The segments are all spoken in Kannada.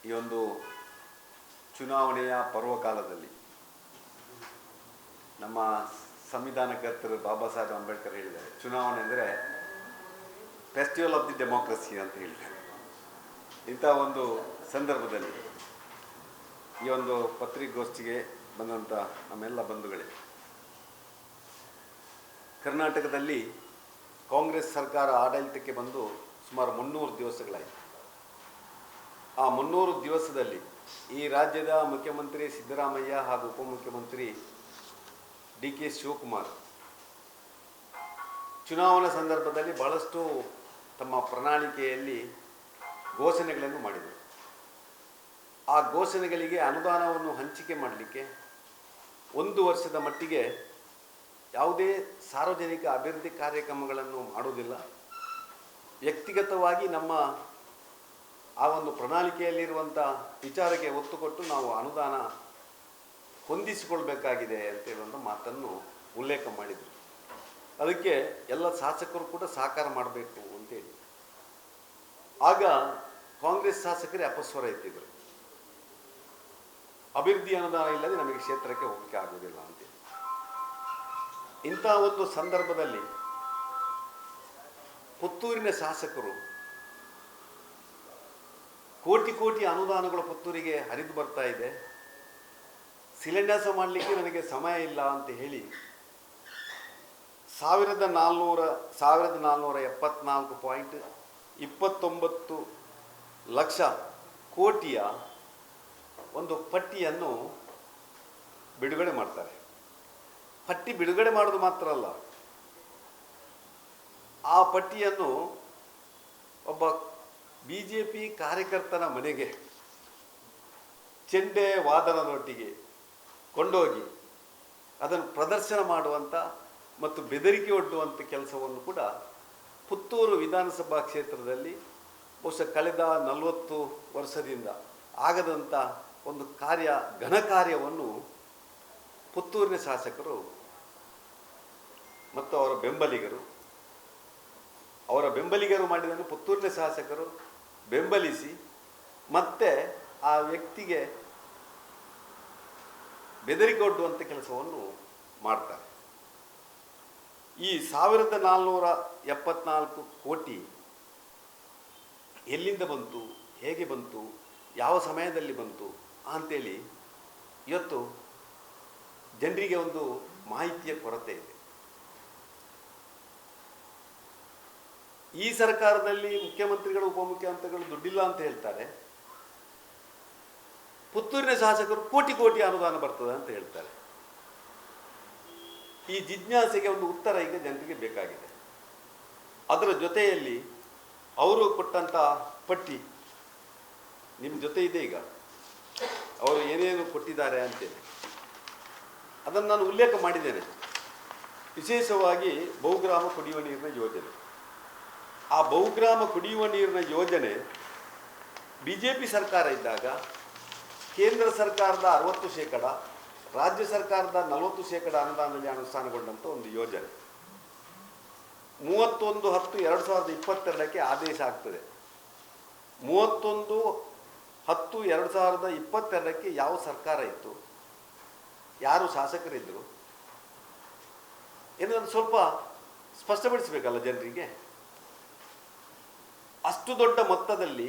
ಈ ಒಂದು ಚುನಾವಣೆಯ ಪರ್ವಕಾಲದಲ್ಲಿ ನಮ್ಮ ಸಂವಿಧಾನಕರ್ತರು ಬಾಬಾ ಸಾಹೇಬ್ ಅಂಬೇಡ್ಕರ್ ಹೇಳಿದ್ದಾರೆ, ಚುನಾವಣೆ ಅಂದರೆ ಫೆಸ್ಟಿವಲ್ ಆಫ್ ದಿ ಡೆಮೋಕ್ರಸಿ ಅಂತ ಹೇಳಿದ್ದಾರೆ. ಇಂಥ ಒಂದು ಸಂದರ್ಭದಲ್ಲಿ ಈ ಒಂದು ಪತ್ರಿಕಾಗೋಷ್ಠಿಗೆ ಬಂದಂಥ ನಮ್ಮೆಲ್ಲ ಬಂಧುಗಳೇ, ಕರ್ನಾಟಕದಲ್ಲಿ ಕಾಂಗ್ರೆಸ್ ಸರ್ಕಾರ ಆಡಳಿತಕ್ಕೆ ಬಂದು ಸುಮಾರು 300 ದಿವಸಗಳಾಯಿತು. ಆ 300 ದಿವಸದಲ್ಲಿ ಈ ರಾಜ್ಯದ ಮುಖ್ಯಮಂತ್ರಿ ಸಿದ್ದರಾಮಯ್ಯ ಹಾಗೂ ಉಪಮುಖ್ಯಮಂತ್ರಿ DK ಶಿವಕುಮಾರ್ ಚುನಾವಣಾ ಸಂದರ್ಭದಲ್ಲಿ ಬಹಳಷ್ಟು ತಮ್ಮ ಪ್ರಣಾಳಿಕೆಯಲ್ಲಿ ಘೋಷಣೆಗಳನ್ನು ಮಾಡಿದರು. ಆ ಘೋಷಣೆಗಳಿಗೆ ಅನುದಾನವನ್ನು ಹಂಚಿಕೆ ಮಾಡಲಿಕ್ಕೆ 1 ವರ್ಷದ ಮಟ್ಟಿಗೆ ಯಾವುದೇ ಸಾರ್ವಜನಿಕ ಅಭಿವೃದ್ಧಿ ಕಾರ್ಯಕ್ರಮಗಳನ್ನು ಮಾಡುವುದಿಲ್ಲ. ವ್ಯಕ್ತಿಗತವಾಗಿ ನಮ್ಮ ಆ ಒಂದು ಪ್ರಣಾಳಿಕೆಯಲ್ಲಿರುವಂಥ ವಿಚಾರಕ್ಕೆ ಒತ್ತು ಕೊಟ್ಟು ನಾವು ಅನುದಾನ ಹೊಂದಿಸಿಕೊಳ್ಬೇಕಾಗಿದೆ ಅಂತೇಳುವಂಥ ಮಾತನ್ನು ಉಲ್ಲೇಖ ಮಾಡಿದರು. ಅದಕ್ಕೆ ಎಲ್ಲ ಶಾಸಕರು ಕೂಡ ಸಹಕಾರ ಮಾಡಬೇಕು ಅಂತೇಳಿ ಆಗ ಕಾಂಗ್ರೆಸ್ ಶಾಸಕರೇ ಅಪಸ್ವರ ಎತ್ತಿದರು, ಅಭಿವೃದ್ಧಿ ಅನುದಾನ ಇಲ್ಲದೆ ನಮಗೆ ಕ್ಷೇತ್ರಕ್ಕೆ ಹೋಗಲಿಕ್ಕೆ ಆಗುವುದಿಲ್ಲ ಅಂತೇಳಿ. ಇಂಥ ಒಂದು ಸಂದರ್ಭದಲ್ಲಿ ಪುತ್ತೂರಿನ ಶಾಸಕರು ಕೋಟಿ ಅನುದಾನಗಳು ಪುತ್ತೂರಿಗೆ ಹರಿದು ಬರ್ತಾ ಇದೆ, ಶಿಲಾನ್ಯಾಸ ಮಾಡಲಿಕ್ಕೆ ನನಗೆ ಸಮಯ ಇಲ್ಲ ಅಂತ ಹೇಳಿ 1474.29 ಲಕ್ಷ ಕೋಟಿಯ ಒಂದು ಪಟ್ಟಿಯನ್ನು ಬಿಡುಗಡೆ ಮಾಡ್ತಾರೆ. ಪಟ್ಟಿ ಬಿಡುಗಡೆ ಮಾಡೋದು ಮಾತ್ರ ಅಲ್ಲ, ಆ ಪಟ್ಟಿಯನ್ನು ಒಬ್ಬ BJP ಕಾರ್ಯಕರ್ತನ ಮನೆಗೆ ಚೆಂಡೆ ವಾದನದೊಟ್ಟಿಗೆ ಕೊಂಡೋಗಿ ಅದನ್ನು ಪ್ರದರ್ಶನ ಮಾಡುವಂಥ ಮತ್ತು ಬೆದರಿಕೆ ಒಡ್ಡುವಂಥ ಕೆಲಸವನ್ನು ಕೂಡ ಪುತ್ತೂರು ವಿಧಾನಸಭಾ ಕ್ಷೇತ್ರದಲ್ಲಿ ಬಹುಶಃ ಕಳೆದ 40 ವರ್ಷದಿಂದ ಆಗದಂಥ ಒಂದು ಘನ ಕಾರ್ಯವನ್ನು ಪುತ್ತೂರಿನ ಶಾಸಕರು ಮತ್ತು ಅವರ ಬೆಂಬಲಿಗರು ಮಾಡಿದ್ದನ್ನು ಪುತ್ತೂರಿನ ಶಾಸಕರು ಬೆಂಬಲಿಸಿ ಮತ್ತೆ ಆ ವ್ಯಕ್ತಿಗೆ ಬೆದರಿಕೆ ಒಡ್ಡುವಂಥ ಕೆಲಸವನ್ನು ಮಾಡ್ತಾರೆ. ಈ 1474 ಕೋಟಿ ಎಲ್ಲಿಂದ ಬಂತು, ಹೇಗೆ ಬಂತು, ಯಾವ ಸಮಯದಲ್ಲಿ ಬಂತು ಅಂಥೇಳಿ ಇವತ್ತು ಜನರಿಗೆ ಒಂದು ಮಾಹಿತಿಯ ಕೊರತೆ ಇದೆ. ಈ ಸರ್ಕಾರದಲ್ಲಿ ಮುಖ್ಯಮಂತ್ರಿಗಳು ಉಪಮುಖ್ಯಮಂತ್ರಿಗಳು ದುಡ್ಡಿಲ್ಲ ಅಂತ ಹೇಳ್ತಾರೆ, ಪುತ್ತೂರಿನ ಶಾಸಕರು ಕೋಟಿ ಅನುದಾನ ಬರ್ತದೆ ಅಂತ ಹೇಳ್ತಾರೆ. ಈ ಜಿಜ್ಞಾಸೆಗೆ ಒಂದು ಉತ್ತರ ಈಗ ಜನರಿಗೆ ಬೇಕಾಗಿದೆ. ಅದರ ಜೊತೆಯಲ್ಲಿ ಅವರು ಕೊಟ್ಟಂಥ ಪಟ್ಟಿ ನಿಮ್ಮ ಜೊತೆ ಇದೆ. ಈಗ ಅವರು ಏನೇನು ಕೊಟ್ಟಿದ್ದಾರೆ ಅಂತೇಳಿ ಅದನ್ನು ನಾನು ಉಲ್ಲೇಖ ಮಾಡಿದ್ದೇನೆ. ವಿಶೇಷವಾಗಿ ಬಹುಗ್ರಾಮ ಕುಡಿಯುವ ನೀರಿನ ಯೋಜನೆ. ಆ ಬಹುಗ್ರಾಮ ಕುಡಿಯುವ ನೀರಿನ ಯೋಜನೆ BJP ಸರ್ಕಾರ ಇದ್ದಾಗ ಕೇಂದ್ರ ಸರ್ಕಾರದ 60%, ರಾಜ್ಯ ಸರ್ಕಾರದ 40% ಅನುದಾನದಲ್ಲಿ ಅನುಷ್ಠಾನಗೊಂಡಂಥ ಒಂದು ಯೋಜನೆ. 31/10/2022 ಆದೇಶ ಆಗ್ತದೆ. 31/10/2022 ಯಾವ ಸರ್ಕಾರ ಇತ್ತು, ಯಾರು ಶಾಸಕರಿದ್ದರು ಏನನ್ನು ಸ್ವಲ್ಪ ಸ್ಪಷ್ಟಪಡಿಸಬೇಕಲ್ಲ ಜನರಿಗೆ. ಅಷ್ಟು ದೊಡ್ಡ ಮೊತ್ತದಲ್ಲಿ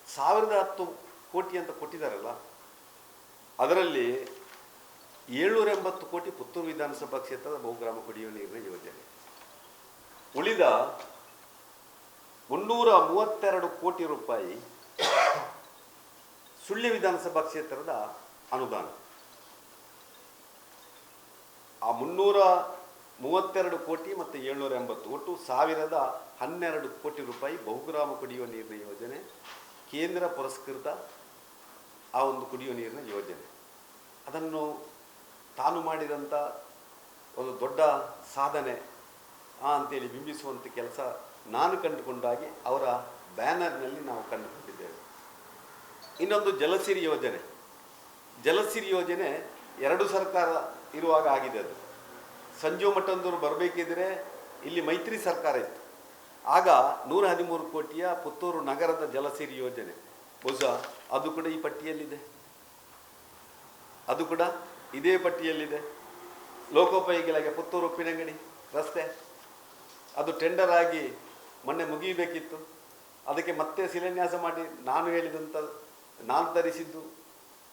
1010 ಕೋಟಿ ಅಂತ ಕೊಟ್ಟಿದ್ದಾರಲ್ಲ, ಅದರಲ್ಲಿ 780 ಕೋಟಿ ಪುತ್ತೂರು ವಿಧಾನಸಭಾ ಕ್ಷೇತ್ರದ ಬಹುಗ್ರಾಮ ಕುಡಿಯುವ ನೀರಿನ ಯೋಜನೆ, ಉಳಿದ 332 ಕೋಟಿ ರೂಪಾಯಿ ಸುಳ್ಯ ವಿಧಾನಸಭಾ ಕ್ಷೇತ್ರದ ಅನುದಾನ. ಆ 332 ಕೋಟಿ ಮತ್ತು 780 ಒಟ್ಟು 1012 ಕೋಟಿ ರೂಪಾಯಿ ಬಹುಗ್ರಾಮ ಕುಡಿಯುವ ನೀರಿನ ಯೋಜನೆ, ಕೇಂದ್ರ ಪುರಸ್ಕೃತ ಆ ಒಂದು ಕುಡಿಯುವ ನೀರಿನ ಯೋಜನೆ. ಅದನ್ನು ತಾನು ಮಾಡಿದಂಥ ಒಂದು ದೊಡ್ಡ ಸಾಧನೆ ಅಂತೇಳಿ ಬಿಂಬಿಸುವಂಥ ಕೆಲಸ ನಾನು ಕಂಡುಕೊಂಡಾಗಿ ಅವರ ಬ್ಯಾನರ್ನಲ್ಲಿ ನಾವು ಕಂಡುಕೊಂಡಿದ್ದೇವೆ. ಇನ್ನೊಂದು ಜಲಸಿರಿ ಯೋಜನೆ. ಜಲಸಿರಿ ಯೋಜನೆ 2 ಸರ್ಕಾರ ಇರುವಾಗ ಆಗಿದೆ. ಅದು ಸಂಜೀವ್ ಮಠಂದವರು ಬರಬೇಕಿದ್ರೆ ಇಲ್ಲಿ ಮೈತ್ರಿ ಸರ್ಕಾರ ಇತ್ತು. ಆಗ 113 ಕೋಟಿಯ ಪುತ್ತೂರು ನಗರದ ಜಲಸಿರಿ ಯೋಜನೆ ಬಹುಶಃ ಅದು ಕೂಡ ಈ ಪಟ್ಟಿಯಲ್ಲಿದೆ, ಅದು ಕೂಡ ಇದೇ ಪಟ್ಟಿಯಲ್ಲಿದೆ. ಲೋಕೋಪಯೋಗಿ ಇಲಾಖೆ ಪುತ್ತೂರು ಉಪ್ಪಿನಂಗಡಿ ರಸ್ತೆ, ಅದು ಟೆಂಡರ್ ಆಗಿ ಮೊನ್ನೆ ಮುಗಿಯಬೇಕಿತ್ತು. ಅದಕ್ಕೆ ಮತ್ತೆ ಶಿಲಾನ್ಯಾಸ ಮಾಡಿ ನಾನು ಹೇಳಿದಂಥ, ನಾನು ತರಿಸಿದ್ದು,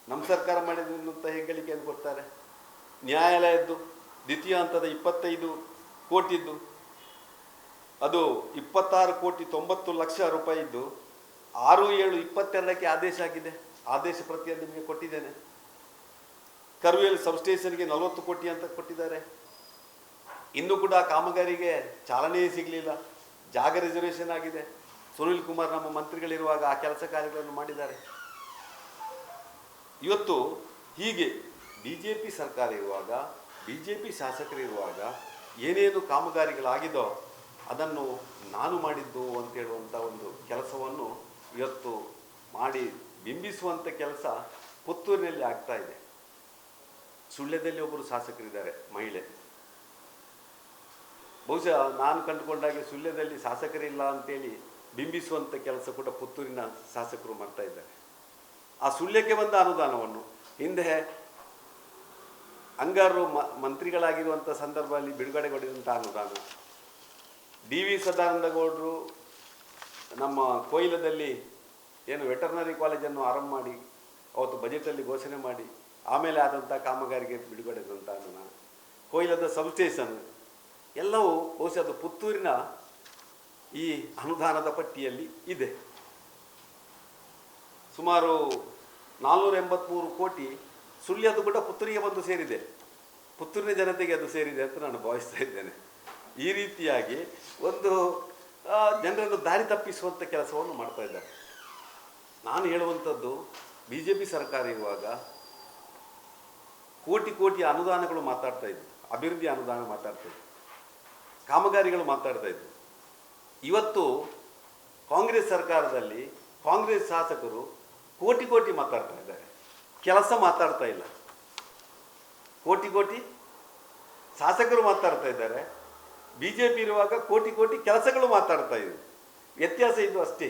ನಮ್ಮ ಸರ್ಕಾರ ಮಾಡಿದ್ದು ಅಂತ ಹೆಗ್ಗಳಿಕೆಯನ್ನು ಕೊಡ್ತಾರೆ. ನ್ಯಾಯಾಲಯದ್ದು ದ್ವಿತೀಯ ಹಂತದ 25 ಕೋಟಿದ್ದು, ಅದು 26,90,00,000 ರೂಪಾಯಿ ಇದ್ದು 6/7/22ಕ್ಕೆ ಆದೇಶ ಆಗಿದೆ. ಆದೇಶ ಪ್ರತಿಯನ್ನು ನಿಮಗೆ ಕೊಟ್ಟಿದ್ದೇನೆ. ಕರ್ವೇಲ್ ಸಬ್ಸ್ಟೇಷನ್ಗೆ 40 ಕೋಟಿ ಅಂತ ಕೊಟ್ಟಿದ್ದಾರೆ. ಇನ್ನೂ ಕೂಡ ಕಾಮಗಾರಿಗೆ ಚಾಲನೆಯೇ ಸಿಗಲಿಲ್ಲ. ಜಾಗ ರಿಸರ್ವೇಷನ್ ಆಗಿದೆ. ಸುನಿಲ್ ಕುಮಾರ್ ನಮ್ಮ ಮಂತ್ರಿಗಳಿರುವಾಗ ಆ ಕೆಲಸ ಕಾರ್ಯಗಳನ್ನು ಮಾಡಿದ್ದಾರೆ. ಇವತ್ತು ಹೀಗೆ BJP ಸರ್ಕಾರ ಇರುವಾಗ, BJP ಶಾಸಕರಿರುವಾಗ ಏನೇನು ಕಾಮಗಾರಿಗಳಾಗಿದೋ ಅದನ್ನು ನಾನು ಮಾಡಿದ್ದು ಅಂತ ಹೇಳುವಂಥ ಒಂದು ಕೆಲಸವನ್ನು ಇವತ್ತು ಮಾಡಿ ಬಿಂಬಿಸುವಂಥ ಕೆಲಸ ಪುತ್ತೂರಿನಲ್ಲಿ ಆಗ್ತಾ ಇದೆ. ಸುಳ್ಯದಲ್ಲಿ ಒಬ್ಬರು ಶಾಸಕರಿದ್ದಾರೆ, ಮಹಿಳೆ. ಬಹುಶಃ ನಾನು ಕಂಡುಕೊಂಡಾಗೆ ಸುಳ್ಯದಲ್ಲಿ ಶಾಸಕರಿಲ್ಲ ಅಂತೇಳಿ ಬಿಂಬಿಸುವಂಥ ಕೆಲಸ ಕೂಡ ಪುತ್ತೂರಿನ ಶಾಸಕರು ಮಾಡ್ತಾ ಇದ್ದಾರೆ. ಆ ಸುಳ್ಯಕ್ಕೆ ಬಂದ ಅನುದಾನವನ್ನು ಹಿಂದೆ ಅಂಗಾರರು ಮಂತ್ರಿಗಳಾಗಿರುವಂಥ ಸಂದರ್ಭದಲ್ಲಿ ಬಿಡುಗಡೆಗೊಂಡಿರುವಂಥ ಅನುದಾನ, DV ಸದಾನಂದ ಗೌಡರು ನಮ್ಮ ಕೊಯ್ಲದಲ್ಲಿ ಏನು ವೆಟರ್ನರಿ ಕಾಲೇಜನ್ನು ಆರಂಭ ಮಾಡಿ ಅವತ್ತು ಬಜೆಟಲ್ಲಿ ಘೋಷಣೆ ಮಾಡಿ ಆಮೇಲೆ ಆದಂಥ ಕಾಮಗಾರಿಗೆ ಬಿಡುಗಡೆದಂಥ ಅನುದಾನ, ಕೊಯ್ಲದ ಸಬ್ಸ್ಟೇಷನ್ ಎಲ್ಲವೂ ಬಹುಶಃ ಅದು ಪುತ್ತೂರಿನ ಈ ಅನುದಾನದ ಪಟ್ಟಿಯಲ್ಲಿ ಇದೆ. ಸುಮಾರು 483 ಕೋಟಿ ಸುಳ್ಯದು ಕೂಡ ಪುತ್ತೂರಿಗೆ ಬಂದು ಸೇರಿದೆ, ಪುತ್ತೂರಿನ ಜನತೆಗೆ ಅದು ಸೇರಿದೆ ಅಂತ ನಾನು ಭಾವಿಸ್ತಾ ಇದ್ದೇನೆ. ಈ ರೀತಿಯಾಗಿ ಒಂದು ಜನರನ್ನು ದಾರಿ ತಪ್ಪಿಸುವಂಥ ಕೆಲಸವನ್ನು ಮಾಡ್ತಾ ಇದ್ದಾರೆ. ನಾನು ಹೇಳುವಂಥದ್ದು, BJP ಸರ್ಕಾರ ಇರುವಾಗ ಕೋಟಿ ಅನುದಾನಗಳು ಮಾತಾಡ್ತಾ ಇದ್ವು, ಅಭಿವೃದ್ಧಿ ಅನುದಾನ ಮಾತಾಡ್ತಾ ಇದ್ವು, ಕಾಮಗಾರಿಗಳು ಮಾತಾಡ್ತಾ ಇದ್ವು. ಇವತ್ತು ಕಾಂಗ್ರೆಸ್ ಸರ್ಕಾರದಲ್ಲಿ ಕಾಂಗ್ರೆಸ್ ಶಾಸಕರು ಕೋಟಿ ಮಾತಾಡ್ತಾ ಇದ್ದಾರೆ, ಕೆಲಸ ಮಾತಾಡ್ತಾ ಇಲ್ಲ. ಕೋಟಿ ಶಾಸಕರು ಮಾತಾಡ್ತಾ ಇದ್ದಾರೆ, BJP ಇರುವಾಗ ಕೋಟಿ ಕೆಲಸಗಳು ಮಾತಾಡ್ತಾ ಇದ್ವು. ವ್ಯತ್ಯಾಸ ಇದು ಅಷ್ಟೇ,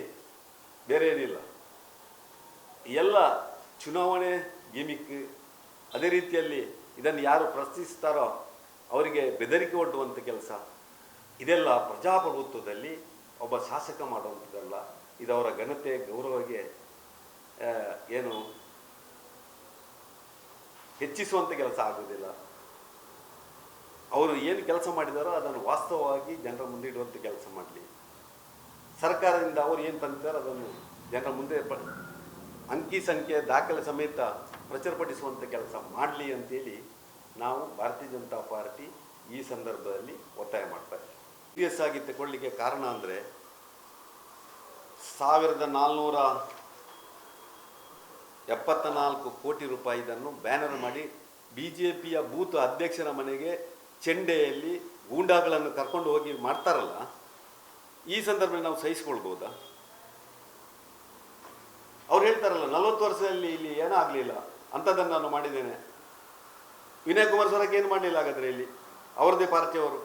ಬೇರೆ ಏನಿಲ್ಲ. ಎಲ್ಲ ಚುನಾವಣೆ ಗಿಮಿಕ್. ಅದೇ ರೀತಿಯಲ್ಲಿ ಇದನ್ನು ಯಾರು ಪ್ರಶ್ನಿಸ್ತಾರೋ ಅವರಿಗೆ ಬೆದರಿಕೆ ಒಡ್ಡುವಂಥ ಕೆಲಸ, ಇದೆಲ್ಲ ಪ್ರಜಾಪ್ರಭುತ್ವದಲ್ಲಿ ಒಬ್ಬ ಶಾಸಕ ಮಾಡುವಂಥದ್ದಲ್ಲ. ಇದವರ ಘನತೆ ಗೌರವಕ್ಕೆ ಏನು ಹೆಚ್ಚಿಸುವಂಥ ಕೆಲಸ ಆಗುವುದಿಲ್ಲ. ಅವರು ಏನು ಕೆಲಸ ಮಾಡಿದಾರೋ ಅದನ್ನು ವಾಸ್ತವವಾಗಿ ಜನರ ಮುಂದೆ ಇಡುವಂಥ ಕೆಲಸ ಮಾಡಲಿ. ಸರ್ಕಾರದಿಂದ ಅವರು ಏನು ತಂದಿದ್ದಾರೋ ಅದನ್ನು ಜನರ ಮುಂದೆ ಅಂಕಿ ಸಂಖ್ಯೆ ದಾಖಲೆ ಸಮೇತ ಪ್ರಚುರಪಡಿಸುವಂಥ ಕೆಲಸ ಮಾಡಲಿ ಅಂತೇಳಿ ನಾವು ಭಾರತೀಯ ಜನತಾ ಪಾರ್ಟಿ ಈ ಸಂದರ್ಭದಲ್ಲಿ ಒತ್ತಾಯ ಮಾಡ್ತಾರೆ. PS ಆಗಿ ತಗೊಳ್ಳಿಕ್ಕೆ ಕಾರಣ ಅಂದರೆ 1474 ಕೋಟಿ ರೂಪಾಯಿದನ್ನು ಬ್ಯಾನರ್ ಮಾಡಿ BJPಯ ಬೂತ್ ಅಧ್ಯಕ್ಷರ ಮನೆಗೆ ಚೆಂಡೆಯಲ್ಲಿ ಗೂಂಡಾಗಳನ್ನು ಕರ್ಕೊಂಡು ಹೋಗಿ ಮಾಡ್ತಾರಲ್ಲ, ಈ ಸಂದರ್ಭದಲ್ಲಿ ನಾವು ಸಹಿಸ್ಕೊಳ್ಬೋದಾ? ಅವ್ರು ಹೇಳ್ತಾರಲ್ಲ 40 ವರ್ಷದಲ್ಲಿ ಇಲ್ಲಿ ಏನೂ ಆಗಲಿಲ್ಲ, ಅಂಥದ್ದನ್ನು ನಾನು ಮಾಡಿದ್ದೇನೆ. ವಿನಯ್ ಕುಮಾರ್ ಸೊರಕೆ ಏನು ಮಾಡಲಿಲ್ಲ ಹಾಗಾದರೆ, ಇಲ್ಲಿ ಅವರದೇ ಪಾರ್ಟಿಯವರು.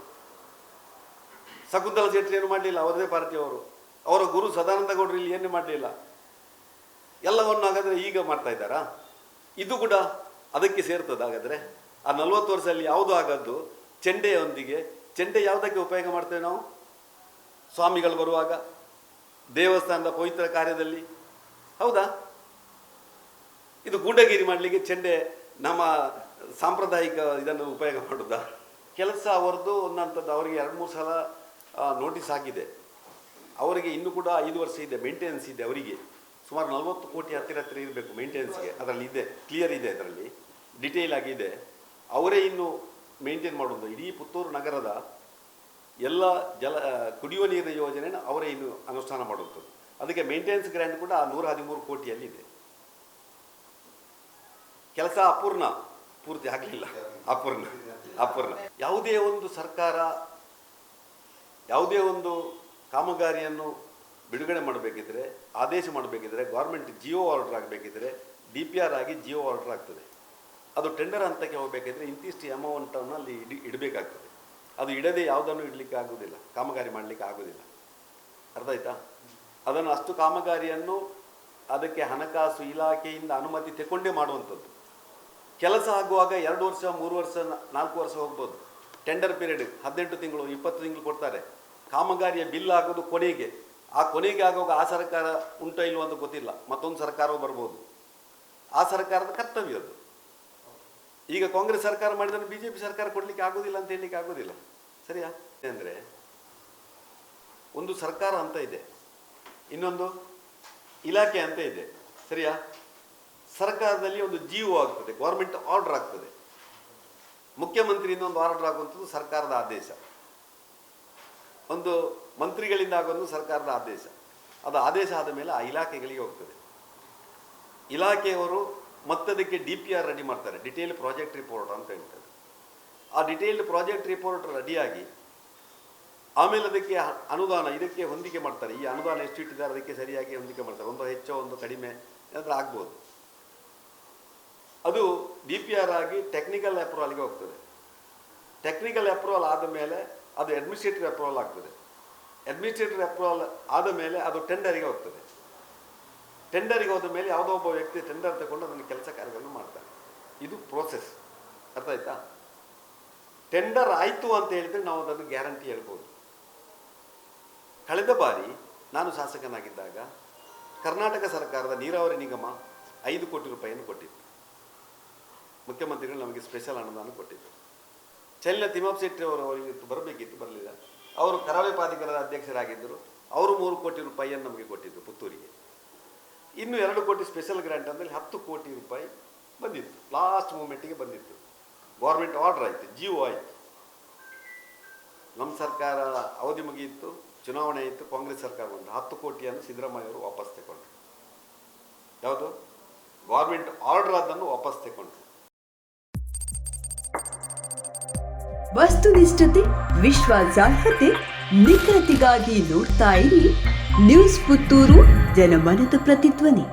ಶಕುಂತಲಾ ಶೆಟ್ಟಿ ಏನು ಮಾಡಲಿಲ್ಲ, ಅವರದೇ ಪಾರ್ಟಿಯವರು. ಅವರ ಗುರು ಸದಾನಂದ ಗೌಡರು ಇಲ್ಲಿ ಏನು ಮಾಡಲಿಲ್ಲ. ಎಲ್ಲವನ್ನು ಹಾಗಾದರೆ ಈಗ ಮಾಡ್ತಾ ಇದ್ದಾರಾ? ಇದು ಕೂಡ ಅದಕ್ಕೆ ಸೇರ್ತದೆ. ಹಾಗಾದರೆ ಆ 40 ವರ್ಷದಲ್ಲಿ ಯಾವುದು ಆಗದ್ದು ಚೆಂಡೆಯೊಂದಿಗೆ. ಚೆಂಡೆ ಯಾವುದಕ್ಕೆ ಉಪಯೋಗ ಮಾಡ್ತೇವೆ ನಾವು? ಸ್ವಾಮಿಗಳು ಬರುವಾಗ, ದೇವಸ್ಥಾನದ ಪವಿತ್ರ ಕಾರ್ಯದಲ್ಲಿ, ಹೌದಾ? ಇದು ಗೂಂಡಗಿರಿ ಮಾಡಲಿಕ್ಕೆ ಚೆಂಡೆ ನಮ್ಮ ಸಾಂಪ್ರದಾಯಿಕ ಇದನ್ನು ಉಪಯೋಗ ಮಾಡೋದಾ? ಕೆಲಸ ಅವರದ್ದು ಒಂದಂಥದ್ದು. ಅವರಿಗೆ 2-3 ಸಲ ನೋಟಿಸ್ ಆಗಿದೆ. ಅವರಿಗೆ ಇನ್ನೂ ಕೂಡ 5 ವರ್ಷ ಇದೆ, ಮೇಂಟೆನೆನ್ಸ್ ಇದೆ. ಅವರಿಗೆ ಸುಮಾರು 40 ಕೋಟಿ ಹತ್ತಿರ ಇರಬೇಕು ಮೇಂಟೆನೆನ್ಸ್ಗೆ. ಅದರಲ್ಲಿ ಇದೆ, ಕ್ಲಿಯರ್ ಇದೆ, ಅದರಲ್ಲಿ ಡಿಟೇಲ್ ಆಗಿದೆ. ಅವರೇ ಇನ್ನು ಮೇಂಟೈನ್ ಮಾಡೋದು. ಇಡೀ ಪುತ್ತೂರು ನಗರದ ಎಲ್ಲ ಕುಡಿಯುವ ನೀರಿನ ಯೋಜನೆಯನ್ನು ಅವರೇ ಇನ್ನು ಅನುಷ್ಠಾನ ಮಾಡುವಂಥದ್ದು. ಅದಕ್ಕೆ ಮೇಂಟೆನೆನ್ಸ್ ಗ್ರ್ಯಾಂಟ್ ಕೂಡ 113 ಕೋಟಿಯಲ್ಲಿದೆ. ಕೆಲಸ ಅಪೂರ್ಣ, ಪೂರ್ತಿ ಆಗಲಿಲ್ಲ, ಅಪೂರ್ಣ. ಯಾವುದೇ ಒಂದು ಸರ್ಕಾರ ಯಾವುದೇ ಒಂದು ಕಾಮಗಾರಿಯನ್ನು ಬಿಡುಗಡೆ ಮಾಡಬೇಕಿದ್ರೆ, ಆದೇಶ ಮಾಡಬೇಕಿದ್ರೆ, ಗೌರ್ಮೆಂಟ್ ಜಿಯೋ ಆರ್ಡರ್ ಆಗಬೇಕಿದ್ರೆ DPR ಆಗಿ ಜಿಯೋ ಆರ್ಡರ್ ಆಗ್ತದೆ. ಅದು ಟೆಂಡರ್ ಹಂತಕ್ಕೆ ಹೋಗಬೇಕಿದ್ರೆ ಇಂತಿಷ್ಟು ಅಮೌಂಟನ್ನು ಅಲ್ಲಿ ಇಡಬೇಕಾಗ್ತದೆ. ಅದು ಇಡದೆ ಯಾವುದನ್ನು ಇಡಲಿಕ್ಕೆ ಆಗೋದಿಲ್ಲ, ಕಾಮಗಾರಿ ಮಾಡಲಿಕ್ಕೆ ಆಗೋದಿಲ್ಲ. ಅರ್ಥ ಆಯ್ತಾ? ಅದನ್ನು ಅಷ್ಟು ಕಾಮಗಾರಿಯನ್ನು ಅದಕ್ಕೆ ಹಣಕಾಸು ಇಲಾಖೆಯಿಂದ ಅನುಮತಿ ತಗೊಂಡೇ ಮಾಡುವಂಥದ್ದು. ಕೆಲಸ ಆಗುವಾಗ 2 ವರ್ಷ 3 ವರ್ಷ 4 ವರ್ಷ ಹೋಗ್ಬೋದು. ಟೆಂಡರ್ ಪೀರಿಯಡ್ 18 ತಿಂಗಳು 20 ತಿಂಗಳು ಕೊಡ್ತಾರೆ. ಕಾಮಗಾರಿಯ ಬಿಲ್ ಆಗೋದು ಕೊನೆಗೆ. ಆ ಕೊನೆಗೆ ಆಗುವಾಗ ಆ ಸರ್ಕಾರ ಉಂಟೋ ಇಲ್ವೋ ಅಂತ ಗೊತ್ತಿಲ್ಲ, ಮತ್ತೊಂದು ಸರ್ಕಾರವೂ ಬರ್ಬೋದು. ಆ ಸರ್ಕಾರದ ಕರ್ತವ್ಯ ಅದು. ಈಗ ಕಾಂಗ್ರೆಸ್ ಸರ್ಕಾರ ಮಾಡಿದ್ರೆ BJP ಸರ್ಕಾರ ಕೊಡಲಿಕ್ಕೆ ಆಗೋದಿಲ್ಲ ಅಂತ ಹೇಳಲಿಕ್ಕೆ ಆಗೋದಿಲ್ಲ. ಸರಿಯಾ? ಅಂದರೆ ಒಂದು ಸರ್ಕಾರ ಅಂತ ಇದೆ, ಇನ್ನೊಂದು ಇಲಾಖೆ ಅಂತ ಇದೆ. ಸರಿಯಾ? ಸರ್ಕಾರದಲ್ಲಿ ಒಂದು GO ಆಗ್ತದೆ, ಗೌರ್ಮೆಂಟ್ ಆರ್ಡರ್ ಆಗ್ತದೆ. ಮುಖ್ಯಮಂತ್ರಿಯಿಂದ ಒಂದು ಆರ್ಡರ್ ಆಗುವಂಥದ್ದು ಸರ್ಕಾರದ ಆದೇಶ, ಒಂದು ಮಂತ್ರಿಗಳಿಂದ ಆಗೋದು ಸರ್ಕಾರದ ಆದೇಶ. ಅದು ಆದೇಶ ಆದ ಮೇಲೆ ಆ ಇಲಾಖೆಗಳಿಗೆ ಹೋಗ್ತದೆ. ಇಲಾಖೆಯವರು ಮತ್ತದಕ್ಕೆ DPR ರೆಡಿ ಮಾಡ್ತಾರೆ, ಡಿಟೇಲ್ ಪ್ರಾಜೆಕ್ಟ್ ರಿಪೋರ್ಟ್ ಅಂತ ಹೇಳ್ತಾರೆ. ಆ ಡಿಟೇಲ್ಡ್ ಪ್ರಾಜೆಕ್ಟ್ ರಿಪೋರ್ಟ್ ರೆಡಿಯಾಗಿ ಆಮೇಲೆ ಅದಕ್ಕೆ ಅನುದಾನ ಇದಕ್ಕೆ ಹೊಂದಿಕೆ ಮಾಡ್ತಾರೆ. ಈ ಅನುದಾನ ಎಷ್ಟು ಇಟ್ಟಿದ್ದಾರೆ ಅದಕ್ಕೆ ಸರಿಯಾಗಿ ಹೊಂದಿಕೆ ಮಾಡ್ತಾರೆ. ಒಂದು ಹೆಚ್ಚೋ ಒಂದು ಕಡಿಮೆ ಏನಾದರೂ ಆಗ್ಬೋದು. ಅದು DPR ಆಗಿ ಟೆಕ್ನಿಕಲ್ ಅಪ್ರೂವಲ್ಗೆ ಹೋಗ್ತದೆ. ಟೆಕ್ನಿಕಲ್ ಅಪ್ರೂವಲ್ ಆದ ಮೇಲೆ ಅದು ಅಡ್ಮಿನಿಸ್ಟ್ರೇಟಿವ್ ಅಪ್ರೂವಲ್ ಆಗ್ತದೆ. ಅಡ್ಮಿನಿಸ್ಟ್ರೇಟಿವ್ ಅಪ್ರೂವಲ್ ಆದ ಮೇಲೆ ಅದು ಟೆಂಡರಿಗೆ ಹೋಗ್ತದೆ. ಟೆಂಡರಿಗೆ ಹೋದ ಮೇಲೆ ಯಾವುದೋ ಒಬ್ಬ ವ್ಯಕ್ತಿ ಟೆಂಡರ್ ತಗೊಂಡು ಅದನ್ನು ಕೆಲಸ ಕಾರ್ಯಗಳನ್ನು ಮಾಡ್ತಾನೆ. ಇದು ಪ್ರೋಸೆಸ್. ಅರ್ಥ ಆಯ್ತಾ? ಟೆಂಡರ್ ಆಯಿತು ಅಂತ ಹೇಳಿದರೆ ನಾವು ಅದನ್ನು ಗ್ಯಾರಂಟಿ ಹೇಳ್ಬೋದು. ಕಳೆದ ಬಾರಿ ನಾನು ಶಾಸಕನಾಗಿದ್ದಾಗ ಕರ್ನಾಟಕ ಸರ್ಕಾರದ ನೀರಾವರಿ ನಿಗಮ 5 ಕೋಟಿ ರೂಪಾಯಿಯನ್ನು ಕೊಟ್ಟಿತ್ತು. ಮುಖ್ಯಮಂತ್ರಿಗಳು ನಮಗೆ ಸ್ಪೆಷಲ್ ಅನುದಾನ ಕೊಟ್ಟಿದ್ದರು. ಚೈಲ್ನ ತಿಮ್ಮಪ್ಪ ಶೆಟ್ಟಿ ಅವರಿಗೆ ಬರಬೇಕಿತ್ತು, ಬರಲಿಲ್ಲ. ಅವರು ಕರಾವಳಿ ಪ್ರಾಧಿಕಾರದ ಅಧ್ಯಕ್ಷರಾಗಿದ್ದರು. ಅವರು 3 ಕೋಟಿ ರೂಪಾಯಿಯನ್ನು ನಮಗೆ ಕೊಟ್ಟಿದ್ದರು ಪುತ್ತೂರಿಗೆ. ಇನ್ನು 2 ಕೋಟಿ ಸ್ಪೆಷಲ್ ಗ್ರಾಂಟ್ ಅಂದರೆ 10 ಕೋಟಿ ರೂಪಾಯಿ ಬಂದಿತ್ತು. ಲಾಸ್ಟ್ ಮೂಮೆಂಟಿಗೆ ಬಂದಿತ್ತು. ಗೌರ್ಮೆಂಟ್ ಆರ್ಡರ್ ಆಯಿತು, GO ಆಯಿತು. ನಮ್ಮ ಸರ್ಕಾರ ಅವಧಿ ಮುಗಿಯಿತು, ಚುನಾವಣೆ ಆಯಿತು, ಕಾಂಗ್ರೆಸ್ ಸರ್ಕಾರ ಬಂತು. 10 ಕೋಟಿಯನ್ನು ಸಿದ್ದರಾಮಯ್ಯ ಅವರು ವಾಪಸ್ ತಗೊಂಡ್ರು. ಯಾವುದು? ಗೌರ್ಮೆಂಟ್ ಆರ್ಡರ್ ಅದನ್ನು ವಾಪಸ್ ತಗೊಂಡ್ರು. ವಸ್ತುನಿಷ್ಠತೆ, ವಿಶ್ವಾಸಾರ್ಹತೆ, ನಿಖರತೆಗಾಗಿ ನೋಡ್ತಾ ಇರಿ ನ್ಯೂಸ್ ಪುತ್ತೂರು, ಜನಮನದ ಪ್ರತಿಧ್ವನಿ.